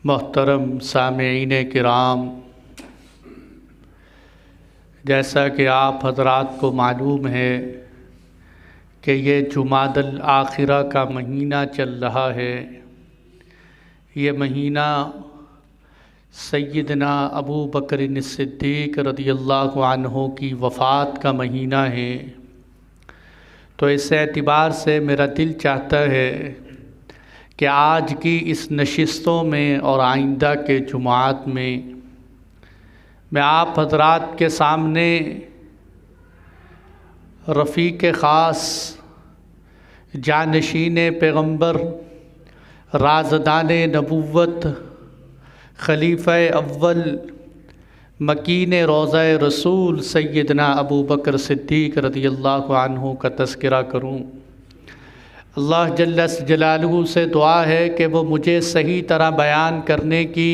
मोहतरम सामेईन किराम, जैसा कि आप हजरात को मालूम है कि ये जुमादल आखिरा का महीना चल रहा है। ये महीना सैयदना अबू बकर सिद्दीक़ रज़ियल्लाहु अन्हु की वफ़ात का महीना है। तो इस एतबार से मेरा दिल चाहता है कि आज की इस नशिस्तों में और आइंदा के जुमात में मैं आप हजरात के सामने रफ़ीक ख़ास, जानशीन पैगम्बर, राज़दान नबुव्वत, खलीफ़ा अव्वल, मकीन रोज़ा रसूल सैयदना अबू बकर सिद्दीक़ रज़ियल्लाहु अन्हु का तज़किरा करूँ। अल्लाह जल्ल जलालहू से दुआ है कि वो मुझे सही तरह बयान करने की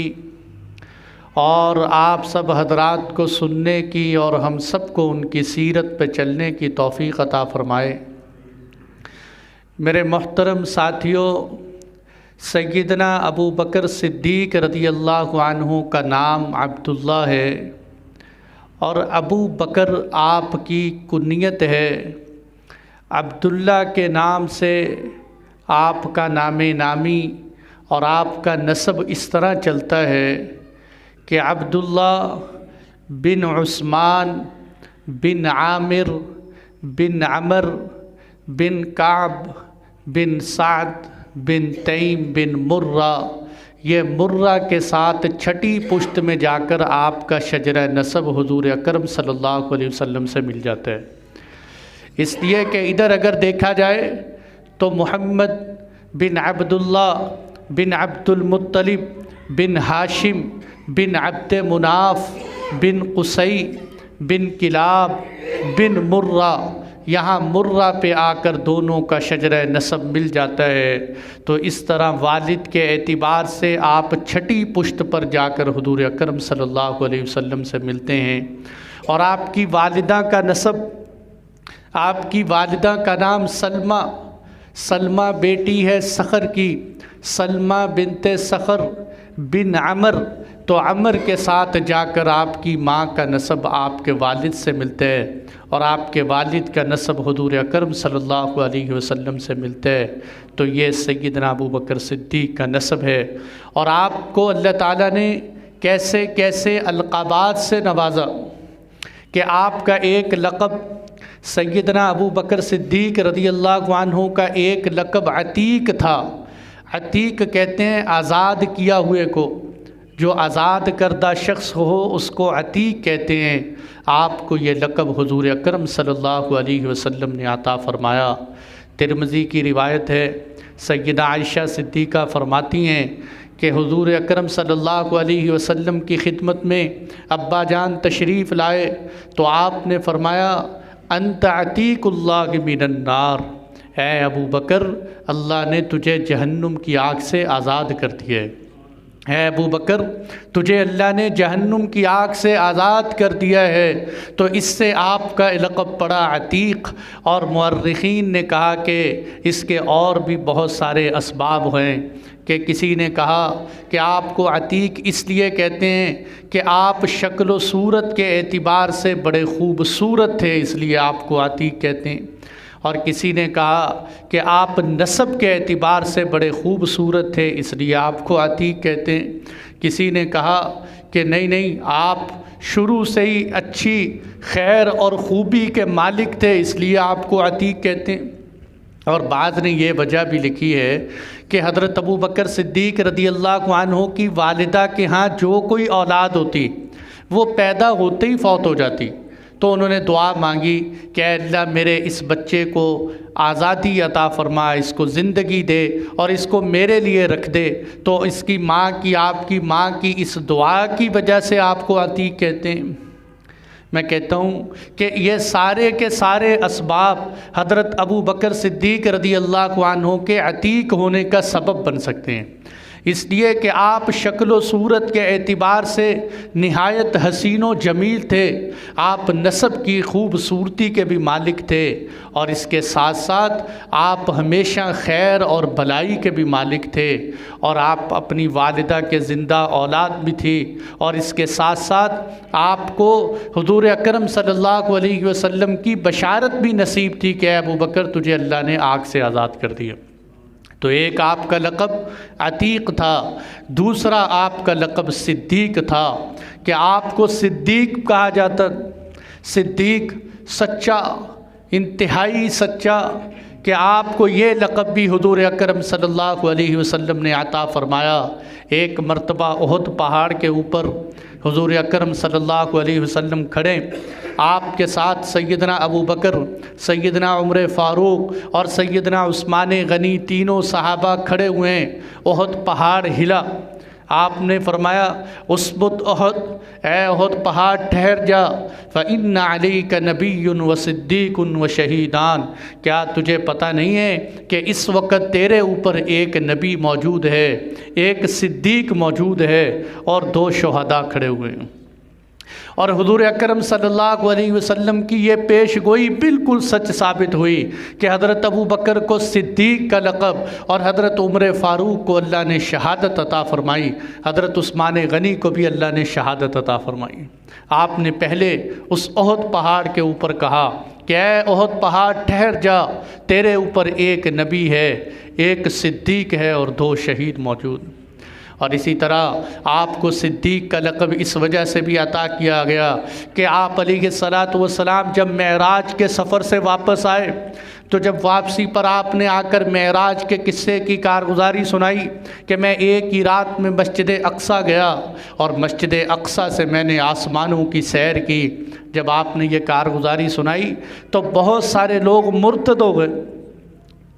और आप सब हजरात को सुनने की और हम सब को उनकी सीरत पे चलने की तौफ़ीक़ अता फ़रमाए। मेरे मोहतरम साथियों, सैयदना अबू बकर सिद्दीक़ रज़ियल्लाहु अन्हु का नाम अब्दुल्ला है और अबू बकर आपकी कुनियत है। अब्दुल्ला के नाम से आपका नामे नामी और आपका नसब इस तरह चलता है कि अब्दुल्ला बिन उस्मान बिन आमिर बिन अमर बिन काब बिन साद बिन तईम बिन मुर्रा, ये मुर्रा के साथ छठी पुश्त में जाकर आपका शजरा नसब हुजूर अकरम सल्लल्लाहु अलैहि वसल्लम से मिल जाता है। इसलिए कि इधर अगर देखा जाए तो मोहम्मद बिन अब्दुल्ला बिन अब्दुल मुत्तलिब बिन हाशिम बिन अब्द मुनाफ बिन कुसई बिन किलाब बिन मुर्रा, यहाँ मुर्रा पे आकर दोनों का शजरा नसब मिल जाता है। तो इस तरह वालिद के एतबार से आप छठी पुश्त पर जाकर हुजूर अकरम सल्लल्लाहु अलैहि वसल्लम से मिलते हैं। और आपकी वालिदा का नसब, आपकी वालिदा का नाम सलमा, सलमा बेटी है सख़र की, सलमा बिनते सख़र बिन अमर, तो अमर के साथ जाकर आपकी माँ का नसब आपके वालिद से मिलते हैं और आपके वालिद का नसब हुजूर अकरम सल्लल्लाहु अलैहि वसल्लम से मिलते हैं। तो ये सैयदना अबू बकर सिद्दीक़ का नसब है। और आपको अल्लाह ताला ने कैसे कैसे अलक़ाबात से नवाजा कि आपका एक लक़ब सैयदना अबू बकर सिद्दीक़ रज़ियल्लाहु अन्हु का एक लक़ब अतीक था। अतीक कहते हैं आज़ाद किया हुए को, जो आज़ाद करदा शख्स हो उसको अतीक कहते हैं। आपको ये लक़ब हुजूर अकरम सल्लल्लाहु अलैहि वसल्लम ने अता फ़रमाया। तिरमिज़ी की रिवायत है, सैयदा आयशा सिद्दीक़ा फ़रमाती हैं कि हुजूर अकरम सल्लल्लाहु अलैहि वसल्लम की खिदमत में अब्बा जान तशरीफ़ लाए तो आपने फ़रमाया अंत अतीकुल्लाह मिनन नार, ऐ अबू बकर अल्लाह ने तुझे जहन्नुम की आग से आज़ाद कर दिया है। अबू बकर तुझे अल्लाह ने जहन्नुम की आग से आज़ाद कर दिया है। तो इससे आपका लक़ब पड़ा अतीक। और मुअर्रिख़ीन ने कहा कि इसके और भी बहुत सारे असबाब हैं कि किसी ने कहा कि आपको अतीक इसलिए कहते हैं कि आप शक्ल व सूरत के एतबार से बड़े खूबसूरत थे, इसलिए आपको अतीक कहते हैं। और किसी ने कहा कि आप नसब के एतबार से बड़े खूबसूरत थे, इसलिए आपको अतीक कहते हैं। किसी ने कहा कि नहीं नहीं, आप शुरू से ही अच्छी खैर और ख़ूबी के मालिक थे, इसलिए आपको अतीक कहते हैं। और बाद ने ये वजह भी लिखी है कि हज़रत अबू बकर सिद्दीक़ रज़ियल्लाहु अन्हु की वालिदा के यहाँ जो कोई औलाद होती वो पैदा होते ही फौत हो जाती, तो उन्होंने दुआ मांगी कि अल्लाह मेरे इस बच्चे को आज़ादी अता फ़रमा, इसको ज़िंदगी दे और इसको मेरे लिए रख दे। तो इसकी माँ की, आपकी माँ की इस दुआ की वजह से आपको अतीक कहते हैं। मैं कहता हूँ कि ये सारे के सारे असबाब हज़रत अबू बकर सिद्दीक़ रज़ियल्लाहु अन्हु के अतीक होने का सबब बन सकते हैं। इसलिए कि आप शक्ल व सूरत के एतबार से निहायत हसीन व जमील थे, आप नस्ब की खूबसूरती के भी मालिक थे, और इसके साथ साथ आप हमेशा खैर और भलाई के भी मालिक थे, और आप अपनी वालिदा के ज़िंदा औलाद भी थी, और इसके साथ साथ आपको हुज़ूर अकरम सल्लल्लाहु अलैहि वसल्लम की बशारत भी नसीब थी कि अबू बकर तुझे अल्लाह ने आग से आज़ाद कर दिया। तो एक आपका लक़ब अतीक था, दूसरा आपका लक़ब सिद्दीक था कि आपको सिद्दीक कहा जाता। सिद्दीक सच्चा, इंतहाई सच्चा, कि आपको ये लक़ब भी हुज़ूर अकरम सल्लल्लाहु अलैहि वसल्लम ने अता फ़रमाया। एक मर्तबा उहद पहाड़ के ऊपर हुज़ूर अकरम सल्लल्लाहु अलैहि वसल्लम खड़े, आपके साथ सैयदना अबू बकर, सैयदना उमर फ़ारूक और सैयदना उस्मान गनी तीनों सहाबा खड़े हुए हैं। उहद पहाड़ हिला, आपने फरमाया उस्बुत उहद, ए उहद पहाड़ ठहर जा, फ़इन्ना अलैका नबिय्युन व सिद्दीकुन व शहीदान। क्या तुझे पता नहीं है कि इस वक्त तेरे ऊपर एक नबी मौजूद है, एक सिद्दीक मौजूद है और 2 शुहदा खड़े हुए हैं। और हुज़ूर अकरम सल्लल्लाहु अलैहि वसल्लम की ये पेश गोई बिल्कुल सच साबित हुई कि हज़रत अबू बकर को सिद्दीक का लक़ब और हज़रत उमर फ़ारूक को अल्लाह ने शहादत अता फ़रमाई, हज़रत उस्मान गनी को भी अल्लाह ने शहादत अता फ़रमाई। आपने पहले उस उहद पहाड़ के ऊपर कहा कि ऐ उहद पहाड़ ठहर जा, तेरे ऊपर एक नबी है, एक सिद्दीक है और 2 शहीद मौजूद। और इसी तरह आपको सिद्दीक का लक़ब इस वजह से भी अता किया गया कि आप अलैहिस्सलातु वस्सलाम जब मेराज के सफ़र से वापस आए, तो जब वापसी पर आपने आकर मेराज के किस्से की कारगुजारी सुनाई कि मैं एक ही रात में मस्जिद अक्सा गया और मस्जिद अक्सा से मैंने आसमानों की सैर की। जब आपने ये कारगुजारी सुनाई तो बहुत सारे लोग मुर्तद हो गए,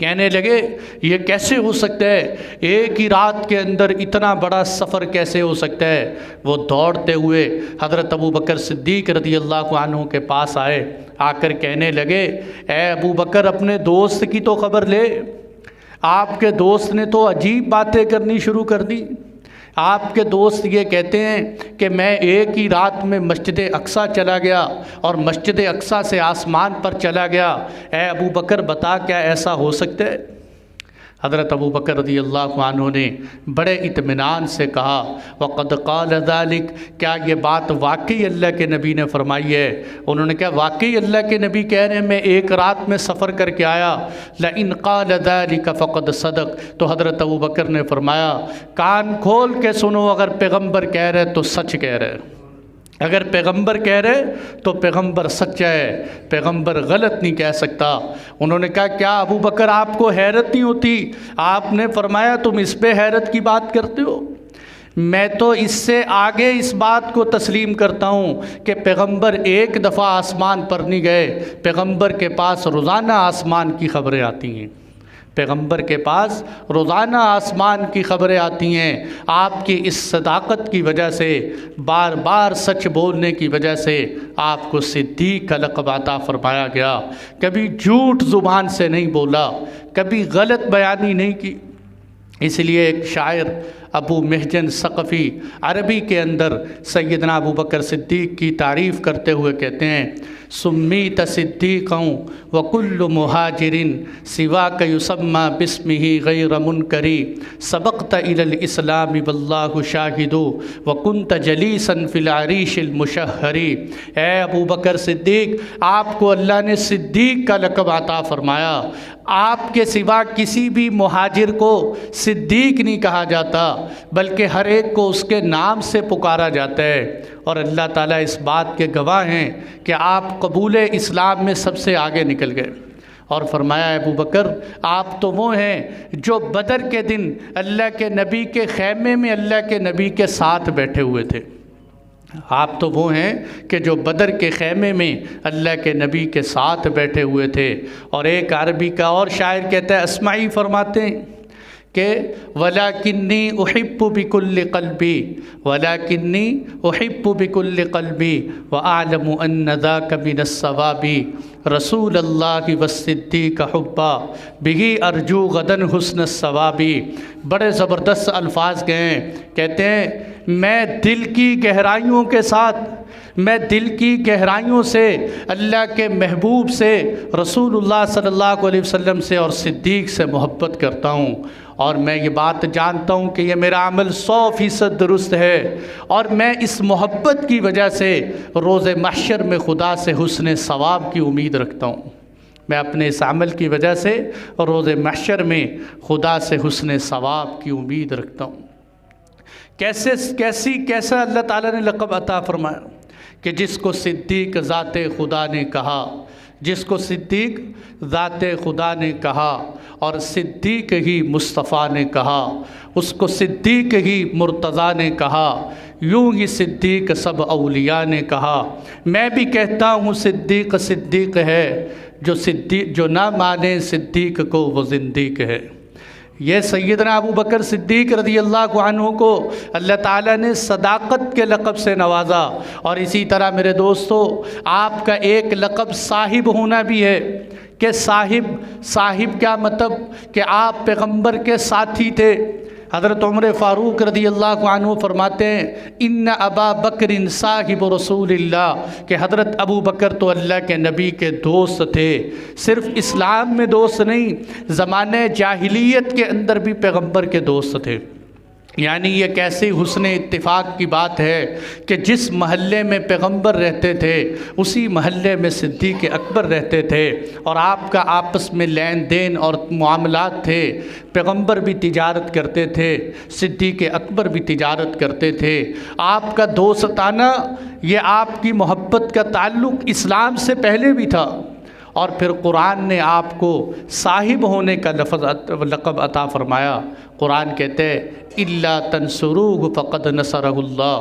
कहने लगे ये कैसे हो सकता है, एक ही रात के अंदर इतना बड़ा सफ़र कैसे हो सकता है। वो दौड़ते हुए हज़रत अबू बकर सिद्दीक़ रज़ियल्लाहु अन्हु के पास आए, आकर कहने लगे ए अबू बकर अपने दोस्त की तो ख़बर ले, आपके दोस्त ने तो अजीब बातें करनी शुरू कर दी। आपके दोस्त ये कहते हैं कि मैं एक ही रात में मस्जिद अक्सा चला गया और मस्जिद अक्सा से आसमान पर चला गया। ए अबू बकर बता क्या ऐसा हो सकता है। हज़रत अबू बकर रज़ियल्लाहु अन्हु ने बड़े इत्मीनान से कहा वक़द क़ाल ज़ालिक, क्या ये बात वाकई अल्लाह के नबी ने फरमाई है। उन्होंने कहा वाकई अल्लाह के नबी कह रहे हैं मैं एक रात में सफ़र करके आया। लइन क़ाल ज़ालिक फ़क़द सदक़, तो हज़रत अबू बकर ने फरमाया कान खोल के सुनो, अगर पैगम्बर कह रहे तो सच कह रहे, अगर पैगंबर कह रहे तो पैगंबर सच्चा है, पैगंबर गलत नहीं कह सकता। उन्होंने कहा क्या अबू बकर आपको हैरत नहीं होती। आपने फरमाया तुम इस पे हैरत की बात करते हो, मैं तो इससे आगे इस बात को तस्लीम करता हूँ कि पैगंबर एक दफ़ा आसमान पर नहीं गए, पैगंबर के पास रोज़ाना आसमान की ख़बरें आती हैं, पैगंबर के पास रोज़ाना आसमान की ख़बरें आती हैं। आपकी इस सदाकत की वजह से, बार बार सच बोलने की वजह से आपको सिद्दीक़ का लक़ब अता फ़रमाया गया। कभी झूठ ज़ुबान से नहीं बोला, कभी गलत बयानी नहीं की। इसलिए एक शायर अबू महजन सक़फ़ी अरबी के अंदर सैयदना अबू बकर सिद्दीक़ की तारीफ़ करते हुए कहते हैं सुम्मीत सिद्दीक़ं व कुल्लु मुहाजिरिन सिवा का युसम्मा बिस्मिही गैर मुनकरी सबक़त इलल इस्लामी वल्लाहु शाहिदु व कुन्त जलीसन फिल अरीशिल मुशहरी। ए अबू बकर सिद्दीक़, आपको अल्लाह ने सिद्दीक़ का लक़ब अता फ़रमाया। आपके सिवा किसी भी मुहाजिर को सिद्दीक़ नहीं कहा जाता, बल्कि हर एक को उसके नाम से पुकारा जाता है। और अल्लाह ताला इस बात के गवाह हैं कि आप कबूल इस्लाम में सबसे आगे निकल गए। और फरमाया अबू बकर आप तो वो हैं जो बदर के दिन अल्लाह के नबी के ख़ैमे में अल्लाह के नबी के साथ बैठे हुए थे। आप तो वो हैं कि जो बदर के ख़ैमे में अल्लाह के नबी के साथ बैठे हुए थे। और एक अरबी का और शायर कहता है अस्माई फरमाते हैं कि वलाकिन्नी उहिब्बु बिकुल्लि क़ल्बी वलाकिन्नी उहिब्बु बिकुल्लि क़ल्बी व आलमु अन्न ज़ाका मिनस्सवाबी रसूलल्लाहि वस्सिद्दीक़ हुब्बा बिही अर्जू गदन हुस्न सवाबी। बड़े ज़बरदस्त अल्फाज गए। कहते हैं मैं दिल की गहराइयों के साथ, मैं दिल की गहराइयों से अल्लाह के महबूब से, रसूलुल्लाह सल्लल्लाहु अलैहि वसल्लम से और सिद्दीक़ से मोहब्बत करता हूँ। और मैं ये बात जानता हूँ कि ये मेरा अमल 100% दुरुस्त है और मैं इस मोहब्बत की वजह से रोज़े महशर में खुदा से हुस्न सवाब की उम्मीद रखता हूँ। मैं अपने इस अमल की वजह से रोज़े महशर में खुदा से हुस्न सवाब की उम्मीद रखता हूँ। कैसा अल्लाह ताला ने लक़ब अता फरमाया कि जिसको सिद्दीक़ ज़ाते खुदा ने कहा, जिसको सिद्दीक़ ज़ाते खुदा ने कहा और सिद्दीक़ ही मुस्तफ़ा ने कहा, उसको सिद्दीक़ ही मुर्तज़ा ने कहा, यूँ ही सिद्दीक़ सब औलिया ने कहा। मैं भी कहता हूँ सिद्दीक़ सिद्दीक़ है, जो ना माने सिद्दीक़ को वो ज़िंदीक़ है। ये सैयदना अबू बकर सिद्दीक़ रज़ियल्लाहु अन्हु को अल्लाह ताला ने सदाक़त के लक़ब से नवाजा। और इसी तरह मेरे दोस्तों, आपका एक लक़ब साहिब होना भी है कि साहिब क्या मतलब कि आप पैगंबर के साथी थे। हज़रत उमर फ़ारूक रज़ियल्लाहु अन्हु फरमाते हैं इन्ना अबा बकरिन साहिब रसूलिल्लाह, कि हज़रत अबू बकर तो अल्लाह के नबी के दोस्त थे। सिर्फ़ इस्लाम में दोस्त नहीं, ज़माने जाहिलियत के अंदर भी पैगंबर के दोस्त थे। यानी ये कैसी हुस्ने इत्तिफ़ाक़ की बात है कि जिस महल्ले में पैगंबर रहते थे उसी महल्ले में सिद्दीक़ अकबर रहते थे और आपका आपस में लेन देन और मामलात थे। पैगंबर भी तिजारत करते थे, सिद्दीक़ अकबर भी तिजारत करते थे। आपका दोस्ताना, ये आपकी मोहब्बत का ताल्लुक़ इस्लाम से पहले भी था। और फिर कुरान ने आपको साहिब होने का लक़ब अता फ़रमाया। कुरान कहते हैं इल्ला तंसुरूहु फ़क़द नसरहुल्लाह,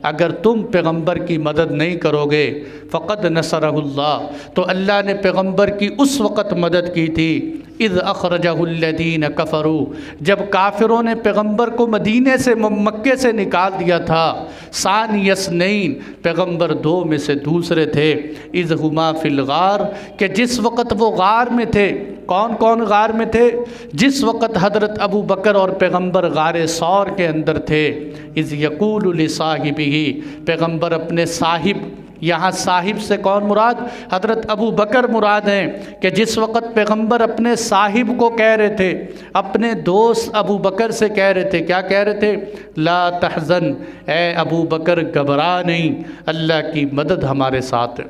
अगर तुम पैगंबर की मदद नहीं करोगे फ़क़द नसरहुल्लाह, तो अल्लाह ने पैगंबर की उस वक़्त मदद की थी इज़ अख़रजहुल्लज़ीन कफ़रू, जब काफिरों ने पैगंबर को मदीने से मक्के से निकाल दिया था। सानी यसनैन, पैगंबर दो में से दूसरे थे। इज़ हुमा फ़िल गार, कि जिस वक़्त वो गार में थे। कौन कौन गार में थे? जिस वक़्त हज़रत अबू बकर और पैगंबर गार सौर के अंदर थे। इज़ यक़ूलु लिसाहिबिही, पैगंबर अपने साहिब, यहाँ साहिब से कौन मुराद? हज़रत अबू बकर मुराद हैं कि जिस वक़्त पैगंबर अपने साहिब को कह रहे थे, अपने दोस्त अबू बकर से कह रहे थे, क्या कह रहे थे? ला तहज़न, ए अबू बकर घबरा नहीं, अल्लाह की मदद हमारे साथ है।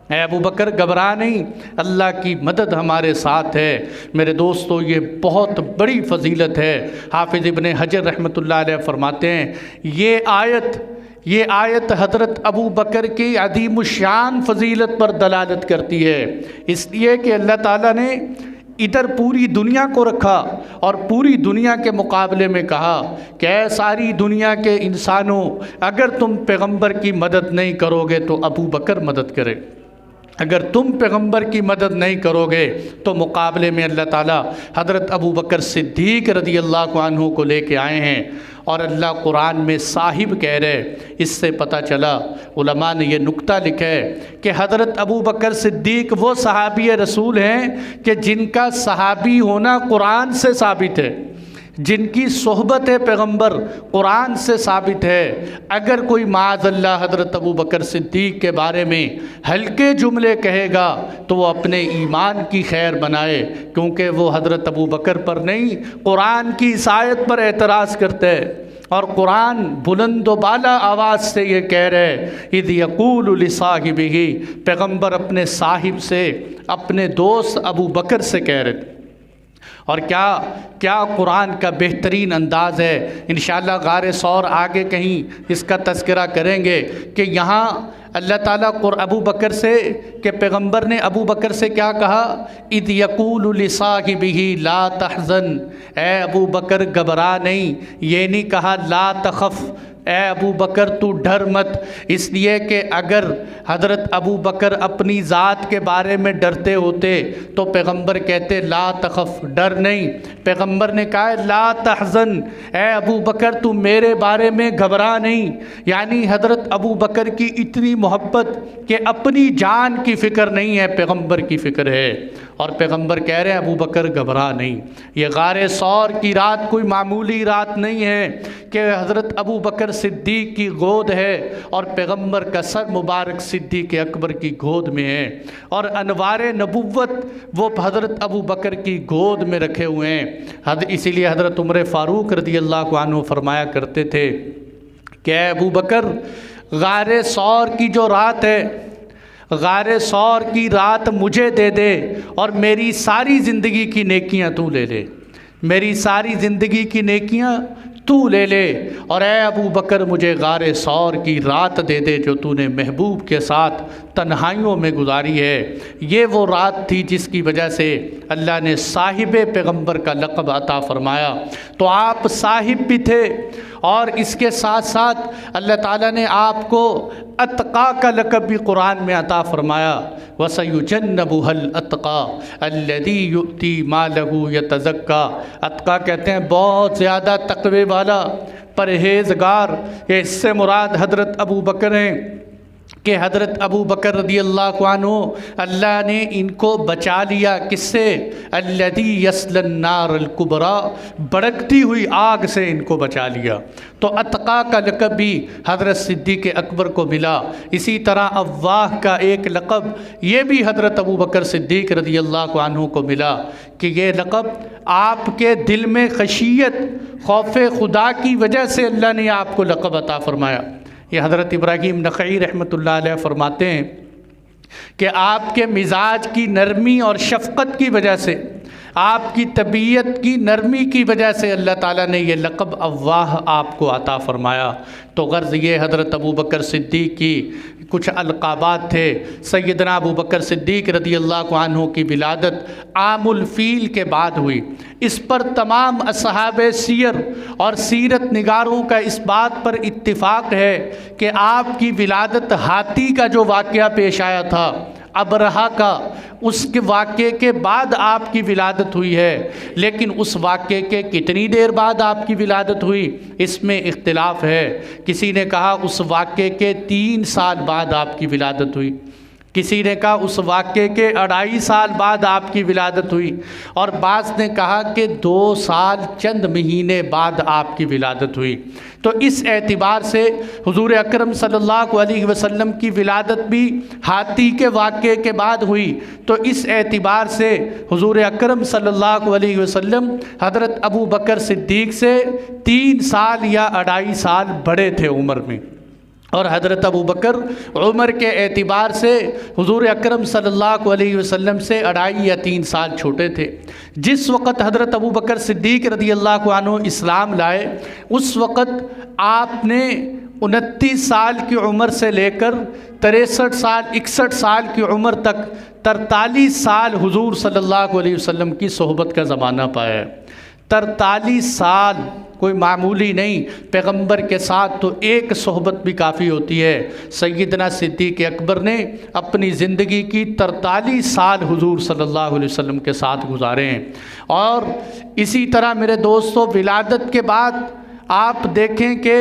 ए अबू बकर घबरा नहीं, अल्लाह की मदद हमारे साथ है। मेरे दोस्तों, ये बहुत बड़ी फजीलत है। हाफिज़ इब्न हजर रहमतुल्लाह अलैह फरमाते हैं ये आयत हज़रत अबू बकर की अदीमुशान फ़जीलत पर दलालत करती है। इसलिए कि अल्लाह ताला ने इधर पूरी दुनिया को रखा और पूरी दुनिया के मुकाबले में कहा कि ऐ सारी दुनिया के इंसानों, अगर तुम पैगंबर की मदद नहीं करोगे तो अबू बकर मदद करे। अगर तुम पैगंबर की मदद नहीं करोगे तो मुकाबले में अल्लाह ताला हज़रत अबू बकर सिद्दीक़ रज़ियल्लाहु अन्हु को लेके आए हैं। और अल्लाह कुरान में साहिब कह रहे, इससे पता चला, उलमा ने यह नुक्ता लिखा है कि हज़रत अबू बकर सिद्दीक़ वो सहाबी रसूल हैं कि जिनका सहाबी होना कुरान से साबित है, जिनकी सोहबत पैगंबर कुरान से साबित है। अगर कोई माज़अल्लाह हज़रत अबू बकर सिद्दीक़ के बारे में हल्के जुमले कहेगा तो वो अपने ईमान की खैर बनाए, क्योंकि वो हज़रत अबू बकर पर नहीं, कुरान की इस आयत पर एतराज़ करते हैं। और कुरान बुलंद बाला आवाज़ से ये कह रहे, इज़ यक़ूलु लिसाहिबिही, पैगंबर अपने साहिब से, अपने दोस्त अबू बकर से कह रहे थे। और क्या कुरान का बेहतरीन अंदाज़ है। इंशाअल्लाह गारे सौर आगे कहीं इसका तज़किरा करेंगे कि यहाँ अल्लाह ताला अबू बकर से, कि पैगंबर ने अबू बकर से क्या कहा? इद यक़ूलु लिसाहिबिही ला तहज़न, ए अबू बकर घबरा नहीं। ये नहीं कहा ला तख़फ़, ए अबू बकर तू डर मत, इसलिए कि अगर हज़रत अबू बकर अपनी ज़ात के बारे में डरते होते तो पैगंबर कहते ला तखफ, डर नहीं। पैगंबर ने कहा ला तहज़न, ए अबू बकर तू मेरे बारे में घबरा नहीं। यानी हज़रत अबू बकर की इतनी मोहब्बत कि अपनी जान की फ़िक्र नहीं है, पैगंबर की फ़िक्र है। और पैगंबर कह रहे हैं अबू बकर घबरा नहीं। ये गारे सौर की रात कोई मामूली रात नहीं है कि हज़रत अबू बकर सिद्दीक़ की गोद है और पैगंबर का सर मुबारक सिद्दीक़ अकबर की गोद में है और अनवारे नबुव्वत वो हज़रत अबू बकर की गोद में रखे हुए हैं। इसीलिए हज़रत उमर फ़ारूक रज़ियल्लाहु अन्हु फरमाया करते थे कि अबू बकर गारे सौर की जो रात है, गारे सौर की रात मुझे दे दे और मेरी सारी ज़िंदगी की नेकियां तू ले ले, मेरी सारी ज़िंदगी की नेकियां तू ले ले। और ए अबू बकर मुझे गारे सौर की रात दे दे जो तूने महबूब के साथ तन्हाइयों में गुजारी है। ये वो रात थी जिसकी वजह से अल्लाह ने साहिब पैगंबर का लक़ब अता फ़रमाया। तो आप साहिब भी थे और इसके साथ साथ अल्लाह ताला ने आपको अत्का का लक़ब भी कुरान में अता फ़रमाया। वसयुजन्नबुहल अत्का अल्लज़ी युअती मालहू यतज़क्का। अत्का कहते हैं बहुत ज़्यादा तक़वे वाला, परहेज़गार। इससे मुराद हज़रत अबू बकर हैं कि हज़रत अबू बकर रज़ियल्लाहु अन्हु अल्लाह ने इनको बचा लिया। किससे? अल्लज़ी यस्लन नारल कुबरा, भड़कती हुई आग से इनको बचा लिया। तो अत्का का लक़ब भी हज़रत सिद्दीक़ अकबर को मिला। इसी तरह अव्वाह का एक लक़ब ये भी हज़रत अबू बकर सिद्दीक़ रज़ियल्लाहु अन्हु को मिला कि ये लक़ब आपके दिल में खशियत खौफ खुदा की वजह से अल्लाह ने आपको लक़ब अता फ़रमाया। ये हज़रत इब्राहीम नख़ई रहमतुल्लाह अलैह फरमाते हैं कि आपके मिजाज की नरमी और शफ़क़त की वजह से, आपकी तबीयत की नरमी की वजह से अल्लाह ताला ने यह लक़ब अव्वाह आपको अता फ़रमाया। तो गर्ज़ ये हज़रत अबू बकर सिद्दीक़ की कुछ अलक़ाबात थे। सैयदना अबू बकर सिद्दीक़ रज़ियल्लाहु अन्हु की विलादत आमुल फ़ील के बाद हुई। इस पर तमाम असहाबे सीयर और सीरत निगारों का इस बात पर इत्तिफ़ाक़ है कि आपकी विलादत हाथी का जो वाक़या पेश आया था अबरहा का, उसके वाक़े के बाद आपकी विलादत हुई है। लेकिन उस वाक़े के कितनी देर बाद आपकी विलादत हुई इसमें इख्तिलाफ़ है। किसी ने कहा उस वाक़े के 3 साल बाद आपकी विलादत हुई, किसी ने कहा उस वाक़े के 2.5 साल बाद आपकी विलादत हुई और बाज़ ने कहा कि 2 साल चंद महीने बाद आपकी विलादत हुई। तो इस एतबार से हुज़ूर अकरम सल्लल्लाहु अलैहि वसल्लम की विलादत भी हाथी के वाक़े के बाद हुई। तो इस एतबार से हुज़ूर अकरम सल्लल्लाहु अलैहि वसल्लम हज़रत अबू बकर सिद्दीक़ से 3 साल या 2.5 साल बड़े थे उम्र में और हज़रत अबू बकर उम्र के एतबार से हुज़ूर अकरम सल्लल्लाहु अलैहि वसल्लम से 2.5 या 3 साल छोटे थे। जिस वक़्त हज़रत अबू बकर सिद्दीक़ रज़ियल्लाहु अन्हु इस्लाम लाए उस वक़्त आपने 29 साल की उम्र से लेकर 63 साल 61 साल की उम्र तक 43 साल हुज़ूर सल्लल्लाहु अलैहि वसल्लम की सोहबत का ज़माना पाया। 43 साल कोई मामूली नहीं। पैगंबर के साथ तो एक सोहबत भी काफ़ी होती है। सैयदना सिद्दीक़ अकबर ने अपनी ज़िंदगी की 43 साल हुज़ूर सल्लल्लाहु अलैहि वसल्लम के साथ गुजारे हैं। और इसी तरह मेरे दोस्तों विलादत के बाद आप देखें कि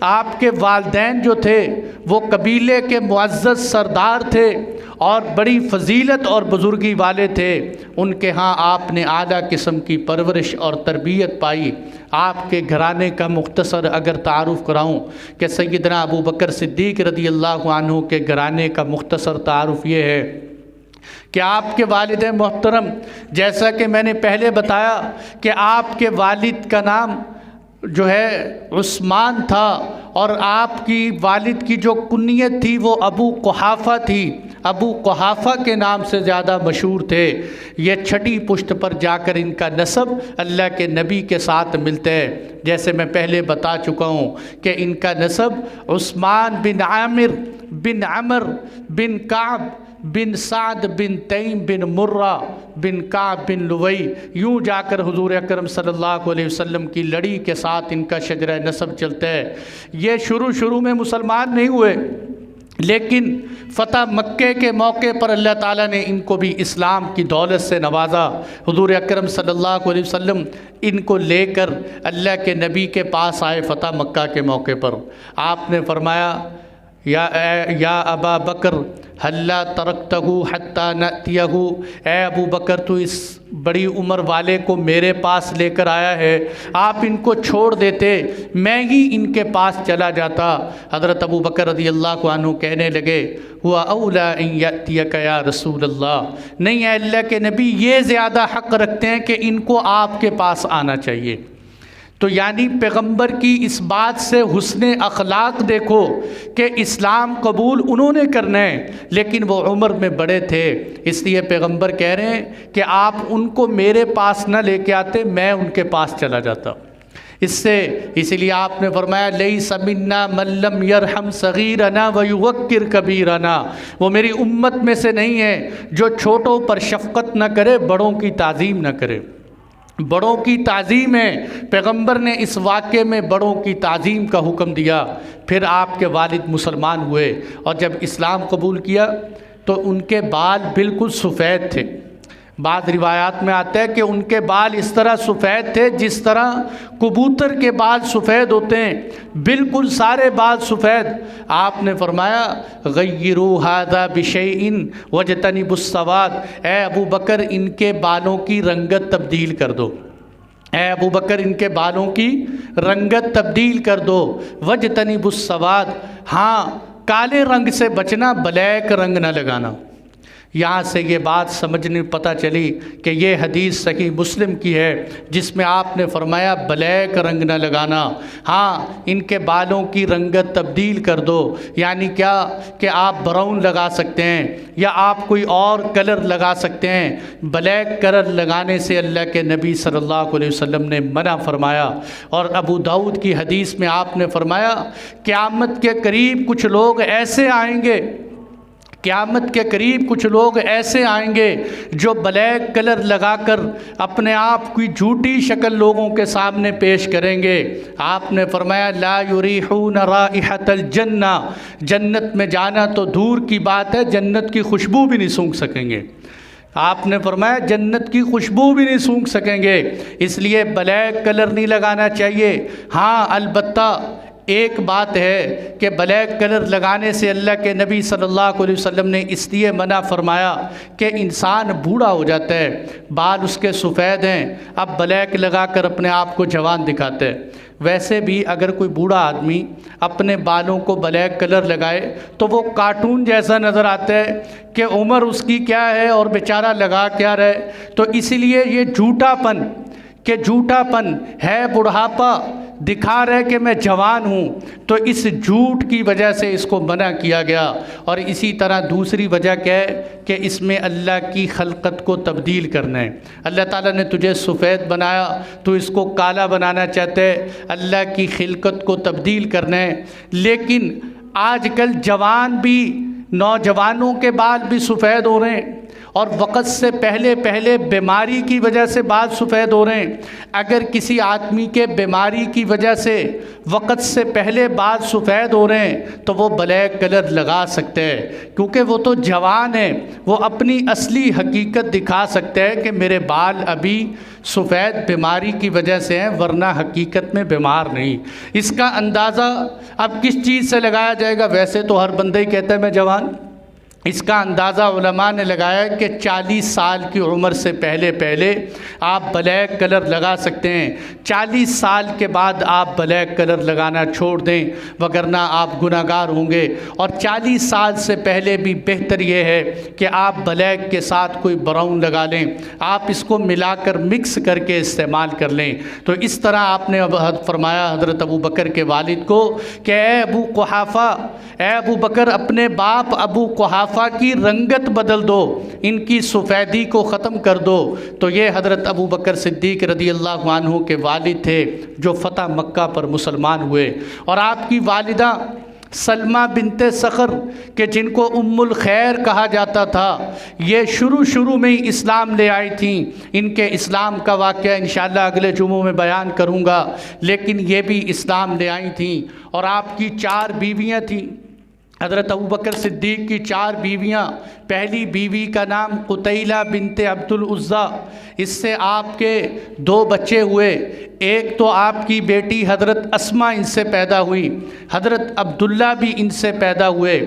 आपके वालिदैन जो थे वो कबीले के मुअज़्ज़ज़ सरदार थे और बड़ी फजीलत और बुज़ुर्गी वाले थे। उनके यहाँ आपने आला किस्म की परवरिश और तरबियत पाई। आपके घराने का मुख्तसर अगर तारुफ़ कराऊँ कि सैयदना अबू बकर सिद्दीक़ रज़ियल्लाहु अन्हु के घराने का मुख्तसर तारुफ़ ये है कि आपके वालिद मोहतरम, जैसा कि मैंने पहले बताया कि आपके वालिद का नाम जो है उस्मान था और आपकी वालिद की जो कुन्नियत थी वो अबू कुहाफ़ा थी। अबू कुहाफ़ा के नाम से ज़्यादा मशहूर थे। ये 6ठी पुश्त पर जाकर इनका नसब अल्लाह के नबी के साथ मिलते हैं। जैसे मैं पहले बता चुका हूँ कि इनका नसब उस्मान बिन आमिर बिन अमर बिन काब बिन साद बिन तईम बिन मुर्रा बिन काब बिन लुवई, यूँ जाकर हुजूर अकरम सल्लल्लाहु अलैहि वसल्लम की लड़ी के साथ इनका शजरा नसब चलता है। ये शुरू में मुसलमान नहीं हुए, लेकिन फ़तह मक्के के मौके पर अल्लाह ताला ने इनको भी इस्लाम की दौलत से नवाजा। हुजूर अकरम सल्लल्लाहु अलैहि वसल्लम इनको लेकर अल्लाह के नबी के पास आए फ़तह मक्का के मौके पर। आपने फरमाया, या अबा बकर हल्ला तरक्तहु हत्ता नअतियहु, ए अबू बकर तू इस बड़ी उम्र वाले को मेरे पास लेकर आया है, आप इनको छोड़ देते मैं ही इनके पास चला जाता। हज़रत अबू बकर रज़ियल्लाहु अन्हु कहने लगे, हुआ औला अन यअतियक या रसूल अल्लाह, नहीं है अल्लाह के नबी, ये ज़्यादा हक़ रखते हैं कि इनको आपके पास आना चाहिए। तो यानी पैगंबर की इस बात से हुस्ने अखलाक देखो कि इस्लाम कबूल उन्होंने करना है, लेकिन वो उम्र में बड़े थे, इसलिए पैगंबर कह रहे हैं कि आप उनको मेरे पास न लेके आते, मैं उनके पास चला जाता। इसलिए आपने फरमाया, लैसा मिन्ना मल्लम यरहम सगीरना व युवक्किर कबीरना, वो मेरी उम्मत में से नहीं है जो छोटों पर शफ़क़त न करे, बड़ों की ताज़ीम न करे। बड़ों की ताज़ीम है, पैगंबर ने इस वाक़े में बड़ों की ताज़ीम का हुक्म दिया। फिर आपके वालिद मुसलमान हुए और जब इस्लाम कबूल किया तो उनके बाल बिल्कुल सफ़ेद थे। बाद रिवायात में आता है कि उनके बाल इस तरह सफ़ेद थे जिस तरह कबूतर के बाल सफ़ेद होते हैं, बिल्कुल सारे बाल सफ़ेद। आपने फरमाया, गय्यिरू हाज़ा बिशैइन वजतनिबुस सवाद, ए अबू बकर इनके बालों की रंगत तब्दील कर दो, ए अबू बकर इनके बालों की रंगत तब्दील कर दो। वजतनिबुस सवाद, हाँ काले रंग से बचना, ब्लैक रंग न लगाना। यहाँ से ये बात समझने पता चली कि ये हदीस सही मुस्लिम की है जिसमें आपने फरमाया ब्लैक रंग न लगाना, हाँ इनके बालों की रंगत तब्दील कर दो। यानी क्या कि आप ब्राउन लगा सकते हैं या आप कोई और कलर लगा सकते हैं, ब्लैक कलर लगाने से अल्लाह के नबी सल्लल्लाहु अलैहि वसल्लम ने मना फरमाया। और अबू दाऊद की हदीस में आपने फरमाया, क़यामत के करीब कुछ लोग ऐसे आएंगे, क़यामत के करीब कुछ लोग ऐसे आएंगे जो ब्लैक कलर लगाकर अपने आप की झूठी शक्ल लोगों के सामने पेश करेंगे। आपने फरमाया, ला युरीहून राइहतल जन्ना, जन्नत में जाना तो दूर की बात है, जन्नत की खुशबू भी नहीं सूंघ सकेंगे। आपने फरमाया जन्नत की खुशबू भी नहीं सूंघ सकेंगे, इसलिए ब्लैक कलर नहीं लगाना चाहिए। हाँ अलबत्ता एक बात है कि ब्लैक कलर लगाने से अल्लाह के नबी सल्लल्लाहु अलैहि वसल्लम ने इसलिए मना फरमाया कि इंसान बूढ़ा हो जाता है, बाल उसके सफ़ेद हैं, अब ब्लैक लगाकर अपने आप को जवान दिखाते हैं। वैसे भी अगर कोई बूढ़ा आदमी अपने बालों को ब्लैक कलर लगाए तो वो कार्टून जैसा नज़र आता है कि उम्र उसकी क्या है और बेचारा लगा क्या रहे। तो इसीलिए ये झूठापन है, बुढ़ापा दिखा रहे कि मैं जवान हूँ, तो इस झूठ की वजह से इसको मना किया गया। और इसी तरह दूसरी वजह क्या है कि इसमें अल्लाह की खलकत को तब्दील करना है। अल्लाह ताला ने तुझे सफ़ेद बनाया, तो इसको काला बनाना चाहते हैं, अल्लाह की खिलकत को तब्दील करना है। लेकिन आजकल जवान भी, नौजवानों के बाल भी सफ़ेद हो रहे हैं और वक़्त से पहले बीमारी की वजह से बाल सफ़ेद हो रहे हैं। अगर किसी आदमी के बीमारी की वजह से वक़्त से पहले बाल सफ़ेद हो रहे हैं तो वो ब्लैक कलर लगा सकते हैं, क्योंकि वो तो जवान है, वो अपनी असली हकीकत दिखा सकते हैं कि मेरे बाल अभी सफ़ेद बीमारी की वजह से हैं, वरना हकीकत में बीमार नहीं। इसका अंदाज़ा अब किस चीज़ से लगाया जाएगा? वैसे तो हर बंदा ही कहता है मैं जवान। इसका अंदाज़ा उलमा ने लगाया कि 40 साल की उम्र से पहले आप ब्लैक कलर लगा सकते हैं। 40 साल के बाद आप ब्लैक कलर लगाना छोड़ दें, वगरना आप गुनाहगार होंगे। और 40 साल से पहले भी बेहतर ये है कि आप ब्लैक के साथ कोई ब्राउन लगा लें, आप इसको मिलाकर मिक्स करके इस्तेमाल कर लें। तो इस तरह आपने फरमाया हज़रत अबू बकर के वालिद को कि ए अबू कुहाफ़ा, ए अबू बकर अपने बाप अबू कुहाफ़ा की रंगत बदल दो, इनकी सफ़ेदी को ख़त्म कर दो। तो ये हज़रत अबू बकर सिद्दीक़ रज़ियल्लाहु अन्हु के वालिद थे जो फ़तह मक्का पर मुसलमान हुए। और आपकी वालिदा सलमा बिनते सखर के जिनको उम्मुल खैर कहा जाता था, ये शुरू में ही इस्लाम ले आई थी। इनके इस्लाम का वाक़या इंशाअल्लाह अगले जुमों में बयान करूँगा, लेकिन ये भी इस्लाम ले आई थी। और आपकी 4 बीवियाँ थीं। हज़रत अबू बकर सिद्दीक़ की 4 बीवियाँ। पहली बीवी का नाम कुतैला बिनते अब्दुल उज़्ज़ा, इससे आपके 2 बच्चे हुए। एक तो आपकी बेटी हज़रत अस्मा इनसे पैदा हुई, हज़रत अब्दुल्ला भी इनसे पैदा हुए।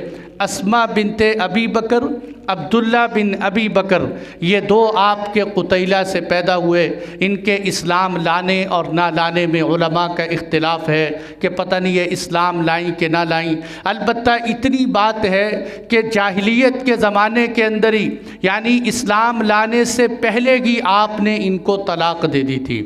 अस्मा बिनते अबी बकर, अब्दुल्ला बिन अबी बकर, ये 2 आपके कुतैला से पैदा हुए। इनके इस्लाम लाने और ना लाने में उलमा का इख्तिलाफ़ है कि पता नहीं ये इस्लाम लाई कि ना लाई। अलबत्ता इतनी बात है कि जाहिलियत के ज़माने के अंदर ही, यानी इस्लाम लाने से पहले ही आपने इनको तलाक़ दे दी थी।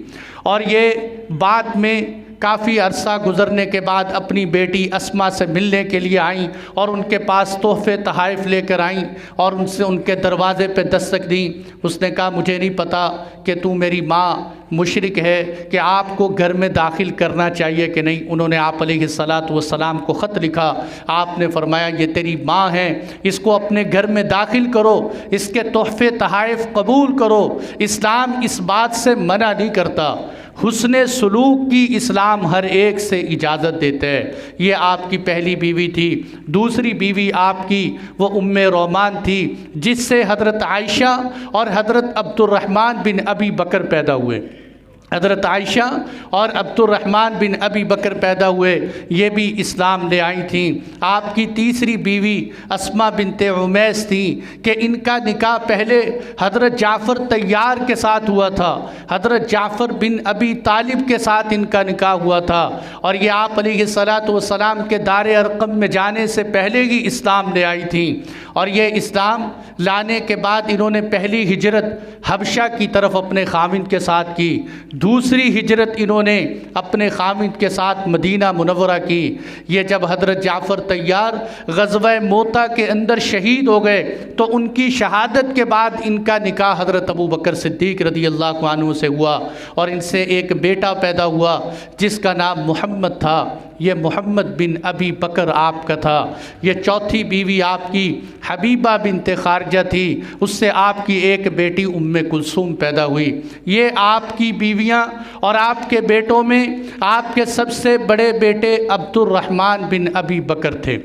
और ये बाद में काफ़ी अरसा गुज़रने के बाद अपनी बेटी अस्मा से मिलने के लिए आईं और उनके पास तोहफ़े तहाइफ़ लेकर आईं और उनसे उनके दरवाज़े पे दस्तक दी। उसने कहा मुझे नहीं पता कि तू मेरी माँ मुशरिक है कि आपको घर में दाखिल करना चाहिए कि नहीं। उन्होंने आप अलैहिस्सलातु वस्सलाम को ख़त लिखा। आपने फरमाया ये तेरी माँ है, इसको अपने घर में दाखिल करो, इसके तोहफ़े तहाइफ़ कबूल करो। इस्लाम इस बात से मना नहीं करता, हुस्ने सलूक की इस्लाम हर एक से इजाज़त देता है। ये आपकी पहली बीवी थी। दूसरी बीवी आपकी वो उम्मे रोमान थी, जिससे हज़रत आयशा और हज़रत अब्दुर्रहमान बिन अबी बकर पैदा हुए। हज़रत आयशा और अब्दुर्रहमान बिन अबी बकर पैदा हुए, ये भी इस्लाम ले आई थी। आपकी तीसरी बीवी अस्मा बिनते उमैस थी कि इनका निकाह पहले हज़रत जाफ़र तैयार के साथ हुआ था। हज़रत जाफ़र बिन अबी तालिब के साथ इनका निकाह हुआ था। और ये आप अलैहिस्सलातु वस्सलाम के दारे अरक़म में जाने से पहले ही इस्लाम ले आई थी। और ये इस्लाम लाने के बाद इन्होंने पहली हिजरत हबशा की तरफ अपने खाविंद के साथ की। दूसरी हिजरत इन्होंने अपने खाविंद के साथ मदीना मुनव्वरा की। ये जब हज़रत जाफ़र तैयार ग़ज़वा मोता के अंदर शहीद हो गए तो उनकी शहादत के बाद इनका निकाह हज़रत अबू बकर सिद्दीक़ रज़ियल्लाहु अन्हु से हुआ और इनसे एक बेटा पैदा हुआ जिसका नाम मोहम्मद था। ये मोहम्मद बिन अबी बकर आपका था। ये चौथी बीवी आपकी हबीबा बिनते खारजा थी, उससे आपकी एक बेटी उम्मे कुलसूम पैदा हुई। ये आपकी बीवियां और आपके बेटों में आपके सबसे बड़े बेटे अब्दुर्रहमान बिन अबी बकर थे।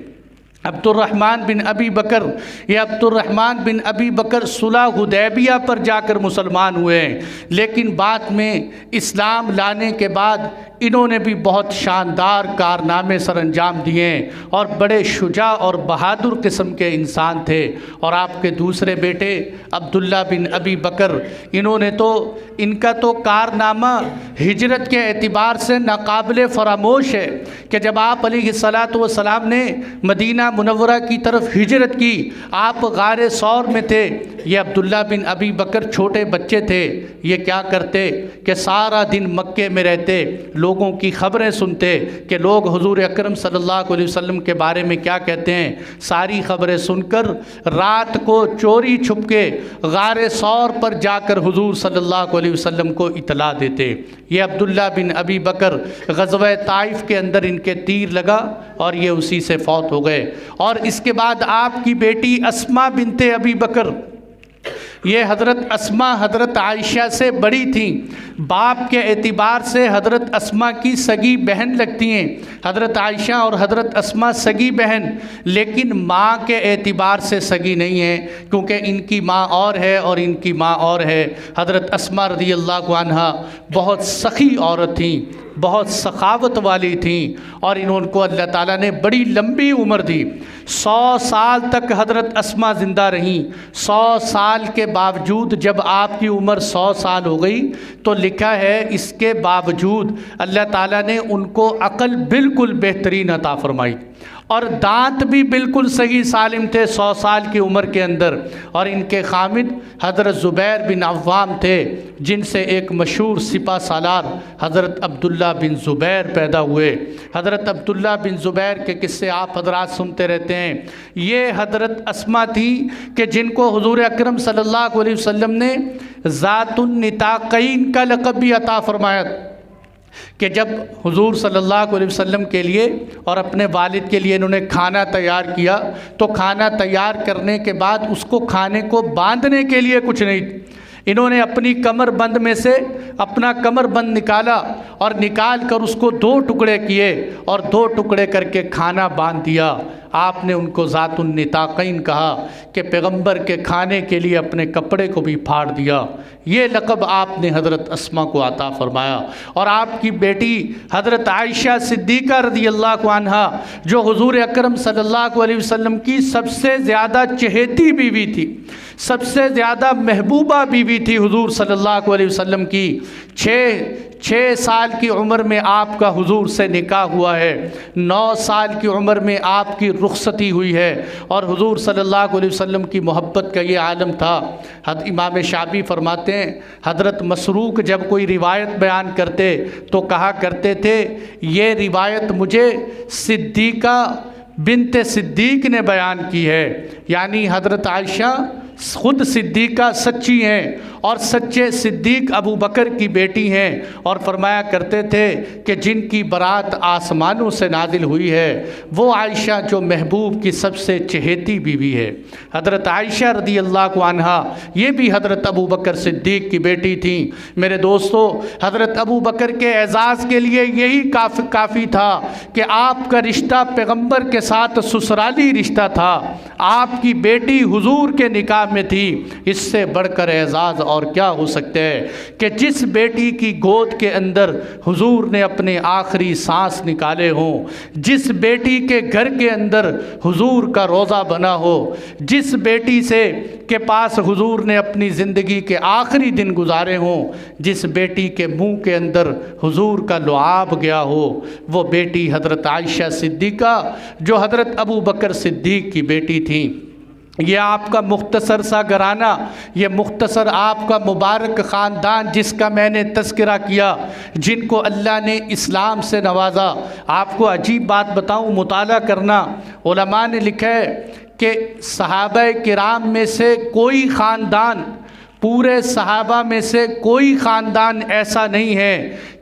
अब्दुर्रहमान बिन अबी बकर, ये अब्दुर्रहमान बिन अबी बकर सुलह हुदैबिया पर जाकर मुसलमान हुए हैं, लेकिन बाद में इस्लाम लाने के बाद इन्होंने भी बहुत शानदार कारनामे सर अंजाम दिए और बड़े शुजा और बहादुर किस्म के इंसान थे। और आपके दूसरे बेटे अब्दुल्ला बिन अबी बकर, इन्होंने तो इनका तो कारनामा हिजरत के एतबार से नाकाबिले फरामोश है कि जब आप अलैहिस्सलातु वस्सलाम ने मदीना मुनव्वरा की तरफ हिजरत की, आप गारे सौर में थे। ये अब्दुल्ला बिन अबी बकर छोटे बच्चे थे। ये क्या करते कि सारा दिन मक्के में रहते, लोगों की ख़बरें सुनते कि लोग हुजूर अकरम सल्लल्लाहु अलैहि वसल्लम के बारे में क्या कहते हैं। सारी ख़बरें सुनकर रात को चोरी छुपके गारे सौर पर जाकर हुजूर सल्लल्लाहु अलैहि वसल्लम को इतला देते। ये अब्दुल्ला बिन अबी बकर ग़ज़वा ताइफ के अंदर इनके तीर लगा और ये उसी से फौत हो गए। और इसके बाद आपकी बेटी अस्मा बिनते अबी बकर, ये हज़रत अस्मा हज़रत आयशा से बड़ी थी। बाप के एतबार से हज़रत अस्मा की सगी बहन लगती हैं। हज़रत आयशा और हज़रत अस्मा सगी बहन, लेकिन माँ के एतबार से सगी नहीं है, क्योंकि इनकी माँ और है और इनकी माँ और है। हज़रत अस्मा रज़ियल्लाहु अन्हा बहुत सखी औरत थी, बहुत सखावत वाली थी और इनको अल्लाह ताला ने बड़ी लंबी उम्र दी। 100 साल तक हज़रत अस्मा ज़िंदा रहीं। 100 साल के बावजूद जब आपकी उम्र 100 साल हो गई तो लिखा है इसके बावजूद अल्लाह ताला ने उनको अक़ल बिल्कुल बेहतरीन अता फरमाई और दांत भी बिल्कुल सही सालिम थे 100 साल की उम्र के अंदर। और इनके खामिद हज़रत ज़ुबैर बिन अव्वाम थे, जिनसे एक मशहूर सिपा सालार हज़रत अब्दुल्ला बिन ज़ुबैर पैदा हुए। हज़रत अब्दुल्ला बिन ज़ुबैर के किस्से आप हज़रात सुनते रहते हैं। ये हज़रत अस्मा थी कि जिनको हुज़ूर अकरम सल्लल्लाहु अलैहि वसल्लम ने ज़ातुन निताक़ैन का लक़ब भी अता फरमाया। कि जब हुजूर सल्लल्लाहु अलैहि वसल्लम के लिए और अपने वालिद के लिए इन्होंने खाना तैयार किया, तो खाना तैयार करने के बाद उसको खाने को बांधने के लिए कुछ नहीं, इन्होंने अपनी कमर बंद में से अपना कमर बंद निकाला और निकाल कर उसको 2 टुकड़े किए और 2 टुकड़े करके खाना बांध दिया। आपने उनको ज़ातुन निताक़ैन कहा कि पैगंबर के खाने के लिए अपने कपड़े को भी फाड़ दिया। ये लक़ब आपने हज़रत अस्मा को अता फ़रमाया। और आपकी बेटी हज़रत आयशा सिद्दीक़ा रज़ियल्लाहु अन्हा, जो हुज़ूर अकरम सल्लल्लाहु अलैहि वसल्लम की सबसे ज़्यादा चहेती बीवी थी, सबसे ज़्यादा महबूबा बीवी थी हुज़ूर सल्लल्लाहु अलैहि वसल्लम की। 6 साल की उम्र में आपका हुज़ूर से निकाह हुआ है, 9 साल की उम्र में आपकी रुखसती हुई है और हुज़ूर सल्लल्लाहु अलैहि वसल्लम की मोहब्बत का ये आलम था। इमाम शाफ़ी फरमाते हैं, हज़रत मसरूक जब कोई रिवायत बयान करते तो कहा करते थे, ये रिवायत मुझे सिद्दीक़ा बिन्ते सिद्दीक़ ने बयान की है, यानी हज़रत आयशा ख़ुद सिद्दीक़ा सच्ची हैं और सच्चे सिद्दीक़ अबू बकर की बेटी हैं। और फरमाया करते थे कि जिनकी बारात आसमानों से नाजिल हुई है वो आयशा जो महबूब की सबसे चहेती बीवी है। हज़रत आयशा रज़ियल्लाहु अन्हा ये भी हज़रत अबू बकर सिद्दीक़ की बेटी थी। मेरे दोस्तों, हज़रत अबू बकर के एज़ाज़ के लिए यही काफ़ी था कि आपका रिश्ता पैगंबर के साथ ससुराली रिश्ता था, आपकी बेटी हुजूर के निकाह में थी। इससे बढ़कर एज़ाज़ और क्या हो सकते हैं कि जिस बेटी की गोद के अंदर हुजूर ने अपने आखिरी सांस निकाले हों, जिस बेटी के घर के अंदर हुजूर का रोज़ा बना हो, जिस बेटी से के पास हुजूर ने अपनी ज़िंदगी के आखिरी दिन गुजारे हों, जिस बेटी के मुंह के अंदर हुजूर का लुआब गया हो, वो बेटी हज़रत आयशा सिद्दीक़ा जो हज़रत अबू बकर सिद्दीक़ की बेटी थी। ये आपका मुख्तसर सा घराना, ये मुख्तसर आपका मुबारक ख़ानदान जिसका मैंने तज़किरा किया, जिनको अल्लाह ने इस्लाम से नवाजा। आपको अजीब बात बताऊं, मुताला करना, उलमा ने लिखा है कि सहाबा किराम में से कोई ख़ानदान, पूरे सहाबा में से कोई ख़ानदान ऐसा नहीं है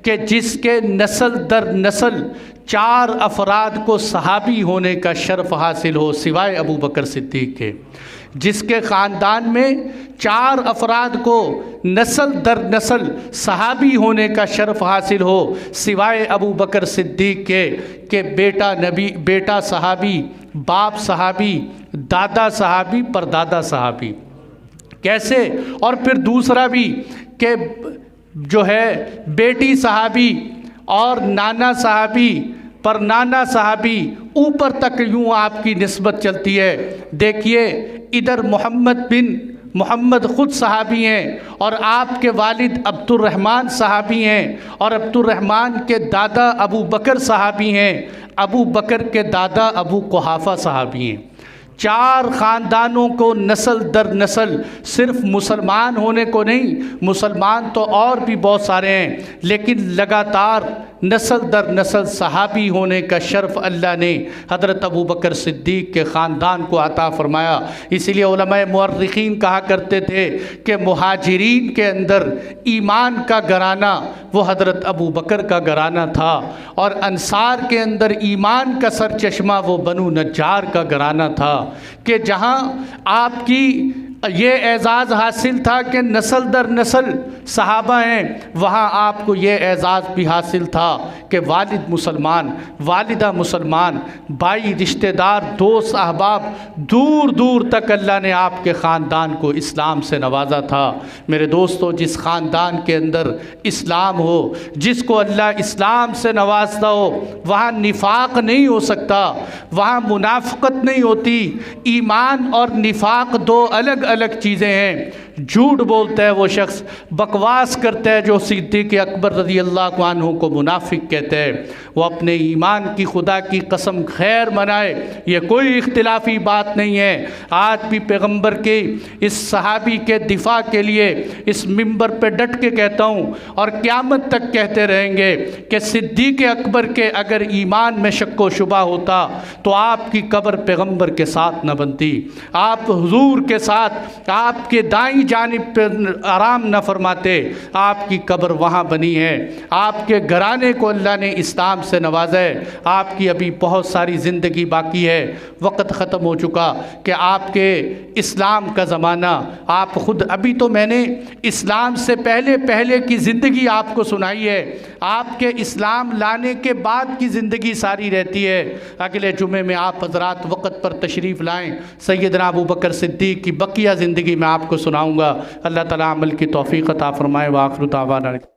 कि जिसके नस्ल दर नस्ल 4 अफराद को सहाबी होने का शर्फ हासिल हो सिवाय अबू बकर सिद्दीक़ के। जिसके ख़ानदान में 4 अफराद को नस्ल दर नस्ल सहाबी होने का शर्फ हासिल हो सिवाय अबू बकर सिद्दीक़ के बेटा नबी, बेटा सहाबी, बाप सहाबी, दादा सहाबी, परदादा सहाबी। कैसे? और फिर दूसरा भी कि जो है बेटी सहाबी और नाना सहाबी, पर नाना सहाबी, ऊपर तक यूँ आपकी निस्बत चलती है। देखिए, इधर मोहम्मद ख़ुद सहाबी हैं और आपके वालिद अब्दुर्रहमान सहाबी हैं और अब्दुर्रहमान के दादा अबू बकर सहाबी हैं, अबू बकर के दादा अबू कुहाफ़ा सहाबी हैं। 4 ख़ानदानों को नस्ल दर नस्ल, सिर्फ मुसलमान होने को नहीं, मुसलमान तो और भी बहुत सारे हैं, लेकिन लगातार नस्ल दर नस्ल सहाबी होने का शर्फ अल्लाह ने हज़रत अबू बकर सिद्दीक़ के ख़ानदान को अता फ़रमाया। इसीलिए उलमाए मुअर्रिख़ीन कहा करते थे कि मुहाजिरीन के अंदर ईमान का घराना वो हज़रत अबू बकर का घराना था और अंसार के अंदर ईमान का सरचश्मा वो बनु नज्जार का घराना था, कि जहाँ आपकी ये एज़ाज़ हासिल था कि नस्ल दर नस्ल सहाबा हैं, वहाँ आपको ये एज़ाज़ भी हासिल था कि वालिद मुसलमान, वालिदा मुसलमान, भाई, रिश्तेदार, दोस्त, अहबाब, दूर दूर तक अल्लाह ने आपके ख़ानदान को इस्लाम से नवाजा था। मेरे दोस्तों, जिस ख़ानदान के अंदर इस्लाम हो, जिसको अल्लाह इस्लाम से नवाजता हो, वहाँ निफाक नहीं हो सकता, वहाँ मुनाफ़क़त नहीं होती। ईमान और निफाक 2 अलग अलग चीज़ें हैं। झूठ बोलता है वो शख्स, बकवास करता है जो सिद्दीक़ अकबर रज़ियल्लाहु अन्हु को मुनाफिक कहते हैं, वो अपने ईमान की खुदा की कसम खैर मनाए, ये कोई इख्तिलाफ़ी बात नहीं है। आज भी पैगंबर के इस सहाबी के दिफा के लिए इस मिंबर पे डट के कहता हूँ और क़यामत तक कहते रहेंगे कि सिद्दीक़ अकबर के अगर ईमान में शक व शुबा होता तो आपकी कब्र पैगंबर के साथ न बनती, आप हुजूर के साथ, आपके दाईं जानिब पर आराम न फरमाते, आपकी कब्र वहाँ बनी है। आपके घराने को अल्लाह ने इस्लाम से नवाजा है। आपकी अभी बहुत सारी ज़िंदगी बाकी है, वक्त ख़त्म हो चुका कि आपके इस्लाम का ज़माना, आप ख़ुद अभी तो मैंने इस्लाम से पहले की ज़िंदगी आपको सुनाई है, आपके इस्लाम लाने के बाद की ज़िंदगी सारी रहती है। अगले जुमे में आप हज़रात वक़्त पर तशरीफ़ लाएँ, सैयदना अबू बकर सिद्दीक़ की बकिया ज़िंदगी मैं आपको सुनाऊँगा। अल्लाह ताला अमल की तौफ़ीक़ अता फ़रमाए। व आखिर दावाना।